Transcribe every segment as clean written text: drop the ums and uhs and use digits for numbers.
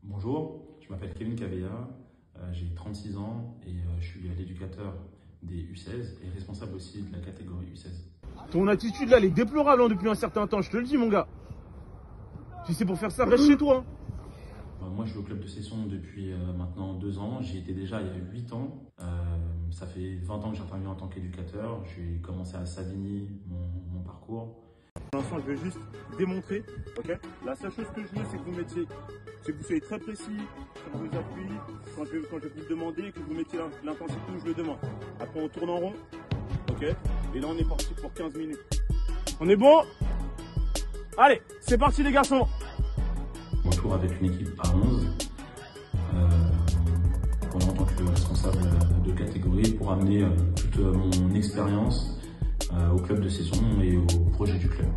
Bonjour, je m'appelle Kevin Cavella, j'ai 36 ans et je suis l'éducateur des U16 et responsable aussi de la catégorie U16. Ton attitude là, elle est déplorable depuis un certain temps, je te le dis mon gars. Si c'est pour faire ça, reste chez toi. Moi je suis au club de Cesson depuis maintenant 2 ans, j'y étais déjà il y a 8 ans. Ça fait 20 ans que j'interviens en tant qu'éducateur, j'ai commencé à Savigny mon parcours. Pour l'instant, je vais juste démontrer, ok. La seule chose que je veux, c'est que vous mettiez, c'est que vous soyez très précis sur vos appuis, quand je vais vous le demander, que vous mettiez l'intensité où je le demande. Après, on tourne en rond, ok. Et là, on est parti pour 15 minutes. On est bon? Allez, c'est parti les garçons. Mon tour avec une équipe à 11, en tant que responsable de catégorie pour amener toute mon expérience au club de Cesson et au projet du club.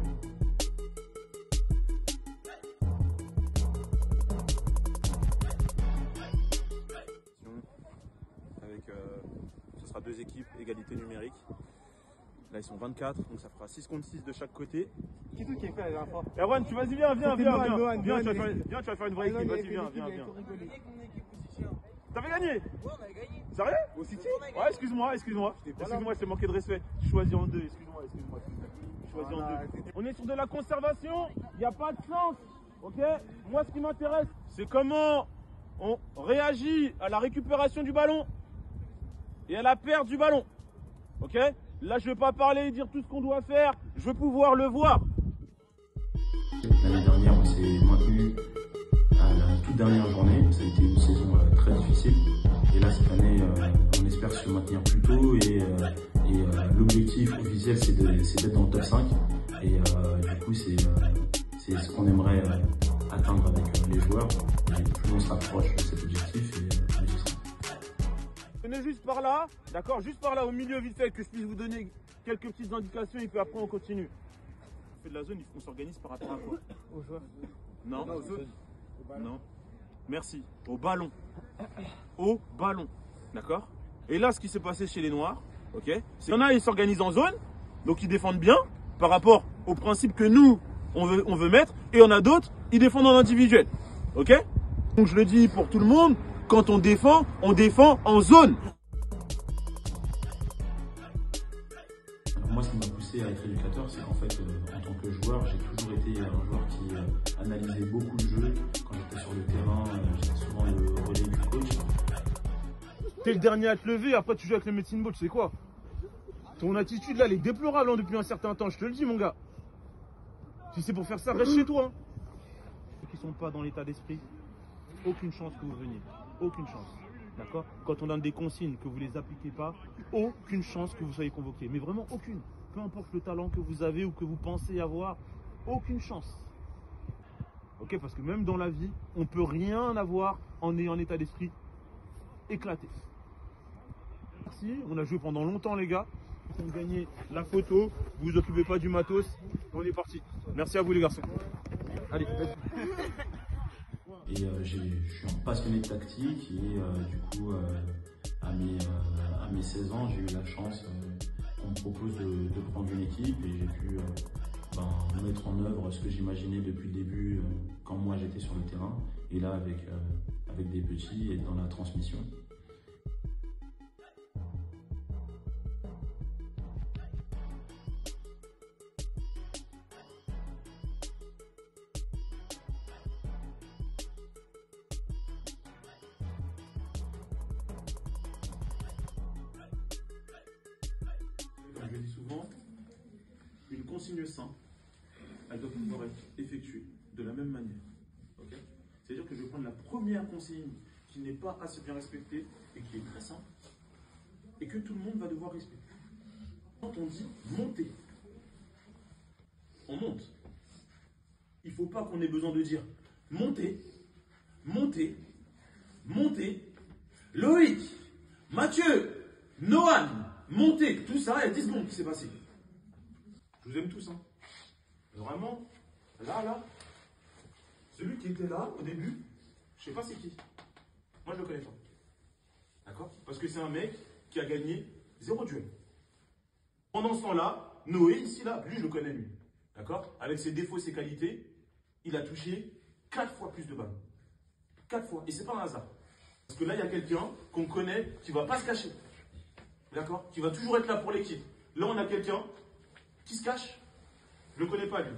Avec, ce sera 2 équipes, égalité numérique. Là ils sont 24, donc ça fera 6 contre 6 de chaque côté. Qui c'est qui est fait la dernière fois? Erwan, tu vas-y, viens, tu vas faire une vraie équipe, vas-y, viens. T'avais gagné? Ouais, on avait gagné. Sérieux? Au City? Ouais, excuse-moi, je t'ai manqué de respect. Je choisis en 2, excuse-moi. Je choisis en 2. On est sur de la conservation, il n'y a pas de chance, ok? Moi, ce qui m'intéresse, c'est comment on réagit à la récupération du ballon et à la perte du ballon, ok? Là, je ne vais pas parler et dire tout ce qu'on doit faire, je veux pouvoir le voir. L'année dernière, on s'est maintenu à la toute dernière journée. Ça a été une saison très difficile. Et là, cette année, on espère se maintenir plus tôt. Et l'objectif officiel, c'est d'être dans le top 5. Et du coup, c'est ce qu'on aimerait atteindre avec les joueurs. Et plus on se rapproche de cet objectif, et plus ce sera. Venez juste par là, d'accord, juste par là au milieu vite fait, que je puisse vous donner quelques petites indications et puis après on continue. On fait de la zone, il faut qu'on s'organise par rapport à quoi? Aux joueurs. Non, non. Merci. Au ballon. Au ballon. D'accord? Et là, ce qui s'est passé chez les Noirs, ok? Il y en a, ils s'organisent en zone, donc ils défendent bien par rapport au principe que nous, on veut mettre, et il y en a d'autres, ils défendent en individuel. Ok? Donc je le dis pour tout le monde, quand on défend en zone. Moi, ce qui m'a poussé à être éducateur, c'est qu'en fait, en tant que joueur, j'ai toujours été un joueur qui analysait beaucoup le jeu. Quand j'étais sur le terrain, j'étais souvent le relais du coach. T'es le dernier à te lever, après tu joues avec le medicine ball, tu sais quoi? Ton attitude là, elle est déplorable depuis un certain temps, je te le dis mon gars. Si c'est pour faire ça, reste chez toi. Ceux qui sont pas dans l'état d'esprit, aucune chance que vous veniez. Aucune chance. D'accord? Quand on donne des consignes que vous ne les appliquez pas, aucune chance que vous soyez convoqué. Mais vraiment aucune. Peu importe le talent que vous avez ou que vous pensez avoir, aucune chance. Ok? Parce que même dans la vie, on ne peut rien avoir en ayant un état d'esprit éclaté. Merci, on a joué pendant longtemps les gars. On a gagné la photo, vous vous occupez pas du matos, on est parti. Merci à vous les garçons. Allez, vas-y. Et je suis un passionné de tactique et du coup, à mes 16 ans, j'ai eu la chance qu'on me propose de prendre une équipe et j'ai pu mettre en œuvre ce que j'imaginais depuis le début quand moi j'étais sur le terrain et là avec des petits et dans la transmission. Comme je le dis souvent, une consigne simple, elle doit pouvoir être effectuée de la même manière. Okay? C'est-à-dire que je vais prendre la première consigne qui n'est pas assez bien respectée et qui est très simple, et que tout le monde va devoir respecter. Quand on dit monter, on monte. Il ne faut pas qu'on ait besoin de dire monter, monter, monter, Loïc, Mathieu, Nohan, monter, tout ça, il y a 10 secondes qui s'est passé. Je vous aime tous, hein. Vraiment, là, celui qui était là au début, je sais pas c'est qui. Moi je le connais pas. D'accord? Parce que c'est un mec qui a gagné 0 duel. Pendant ce temps-là, Noé, ici, là, lui je le connais lui. D'accord? Avec ses défauts et ses qualités, il a touché 4 fois plus de balles. 4 fois. Et c'est pas un hasard. Parce que là, il y a quelqu'un qu'on connaît qui va pas se cacher. D'accord? Qui va toujours être là pour l'équipe. Là, on a quelqu'un qui se cache. Je le connais pas, lui.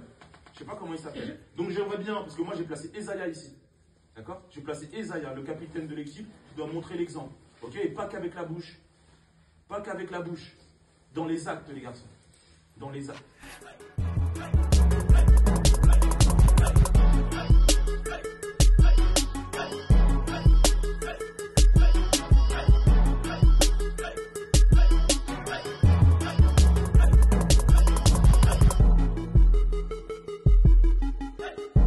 Je sais pas comment il s'appelle. Donc, j'aimerais bien, parce que moi, j'ai placé Esaïa ici. D'accord? J'ai placé Esaïa, le capitaine de l'équipe, qui doit montrer l'exemple. Ok? Et pas qu'avec la bouche. Pas qu'avec la bouche. Dans les actes, les garçons. Dans les actes.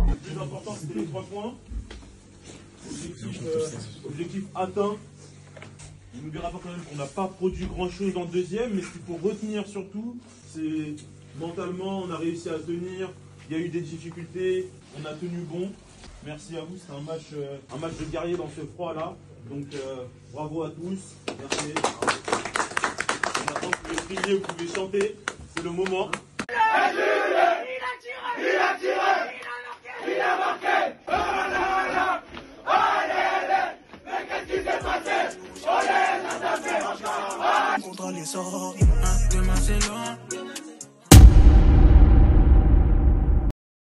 Le plus important, c'était les 3 points. Objectif atteint. Il nous dira pas quand même qu'on n'a pas produit grand chose en deuxième, mais ce qu'il faut retenir surtout, c'est mentalement, on a réussi à tenir, il y a eu des difficultés, on a tenu bon. Merci à vous, c'était un match de guerrier dans ce froid-là. Donc bravo à tous, merci. Maintenant, vous pouvez crier, vous pouvez chanter, c'est le moment. Il a tiré, il a marqué. Contre les sorts, demain c'est loin.